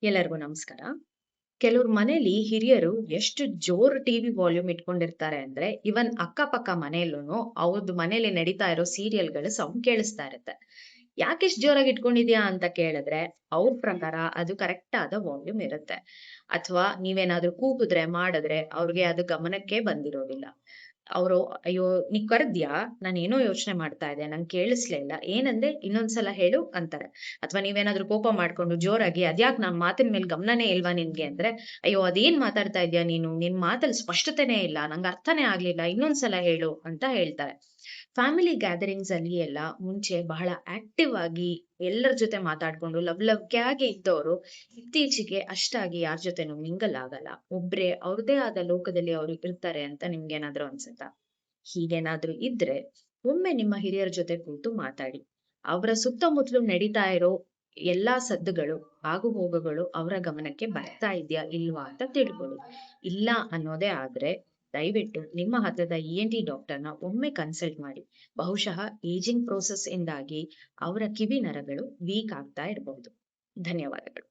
ಎಲ್ಲರಿಗೂ ನಮಸ್ಕಾರ. ಕೆಲವ್ರ ಮನೇಲಿ ಹಿರಿಯರು ಎಷ್ಟು ಜೋರ್ ಟಿವಿ ವಾಲ್ಯೂಮ್ ಇಟ್ಕೊಂಡಿರ್ತಾರೆ ಅಂದ್ರೆ, ಇವನ್ ಅಕ್ಕಪಕ್ಕ ಮನೆಯಲ್ಲೂನು ಅವ್ರದ್ ಮನೇಲಿ ನಡೀತಾ ಇರೋ ಸೀರಿಯಲ್‌ಗಳ ಸೌಂಡ್ ಕೇಳಿಸ್ತಾ ಇರತ್ತೆ. ಯಾಕಿಷ್ಟ್ ಜೋರಾಗಿ ಇಟ್ಕೊಂಡಿದ್ಯಾ ಅಂತ ಕೇಳಿದ್ರೆ, ಅವ್ರ ಪ್ರಕಾರ ಅದು ಕರೆಕ್ಟ್ ಆದ ವಾಲ್ಯೂಮ್ ಇರತ್ತೆ. ಅಥವಾ ನೀವೇನಾದ್ರೂ ಕೂಗಿದ್ರೆ, ಮಾಡಿದ್ರೆ ಅವ್ರಿಗೆ ಅದು ಗಮನಕ್ಕೆ ಬಂದಿರೋದಿಲ್ಲ. ಅವರು "ಅಯ್ಯೋ! ನೀ ಕರ್ದ್ಯಾ? ನಾನೇನೋ ಯೋಚನೆ ಮಾಡ್ತಾ ಇದ್ದೆ. ನಂಗ್ ಕೇಳಿಸ್ಲೇ ಇಲ್ಲ. ಏನಂದೆ? ಇನ್ನೊಂದ್ಸಲ ಹೇಳು" ಅಂತಾರೆ. ಅಥವಾ ನೀವೇನಾದ್ರೂ ಕೋಪ ಮಾಡ್ಕೊಂಡು ಜೋರಾಗಿ "ಅದ್ಯಾಕ್ ನನ್ ಮಾತಿನ ಮೇಲೆ ಗಮನನೇ ಇಲ್ವಾ ನಿನ್ಗೆ?" ಅಂದ್ರೆ, "ಅಯ್ಯೋ! ಅದೇನ್ ಮಾತಾಡ್ತಾ ಇದ್ಯಾ ನೀನು? ನಿನ್ ಮಾತಲ್ಲಿ ಸ್ಪಷ್ಟತೆನೇ ಇಲ್ಲ. ನಂಗ್ ಅರ್ಥನೇ ಆಗ್ಲಿಲ್ಲ. ಇನ್ನೊಂದ್ಸಲ ಹೇಳು" ಅಂತ ಹೇಳ್ತಾರೆ. ಫ್ಯಾಮಿಲಿ ಗ್ಯಾದರಿಂಗ್ಸ್ ಅಲ್ಲಿ ಎಲ್ಲ ಮುಂಚೆ ಬಹಳ ಆಕ್ಟಿವ್ ಆಗಿ ಎಲ್ಲರ ಜೊತೆ ಮಾತಾಡ್ಕೊಂಡು ಲವಲವಿಕೆಯಾಗಿ ಇದ್ದವರು ಇತ್ತೀಚೆಗೆ ಅಷ್ಟಾಗಿ ಯಾರ ಜೊತೆನೂ ಮಿಂಗಲ್ ಆಗಲ್ಲ. ಒಬ್ರೇ ಅವ್ರದೇ ಆದ ಲೋಕದಲ್ಲಿ ಅವ್ರು ಇರ್ತಾರೆ ಅಂತ ನಿಮ್ಗೇನಾದ್ರೂ ಅನ್ಸುತ್ತಾ? ಹೀಗೇನಾದ್ರೂ ಇದ್ರೆ ಒಮ್ಮೆ ನಿಮ್ಮ ಹಿರಿಯರ ಜೊತೆ ಕೂತು ಮಾತಾಡಿ. ಅವರ ಸುತ್ತಮುತ್ತಲು ನಡೀತಾ ಇರೋ ಎಲ್ಲಾ ಸದ್ದುಗಳು, ಆಗುಹೋಗುಗಳು ಅವರ ಗಮನಕ್ಕೆ ಬರ್ತಾ ಇದ್ಯಾ ಇಲ್ವಾ ಅಂತ ತಿಳ್ಕೊಳ್ಳಿ. ಇಲ್ಲ ಅನ್ನೋದೇ ಆದ್ರೆ ದಯವಿಟ್ಟು ನಿಮ್ಮ ಹತ್ರದ ENT ಡಾಕ್ಟರ್‌ನ ಒಮ್ಮೆ ಕನ್ಸಲ್ಟ್ ಮಾಡಿ. ಬಹುಶಃ ಏಜಿಂಗ್ ಪ್ರೋಸೆಸ್ ಇಂದಾಗಿ ಅವರ ಕಿವಿ ನರಗಳು ವೀಕ್ ಆಗ್ತಾ ಇರಬಹುದು. ಧನ್ಯವಾದಗಳು.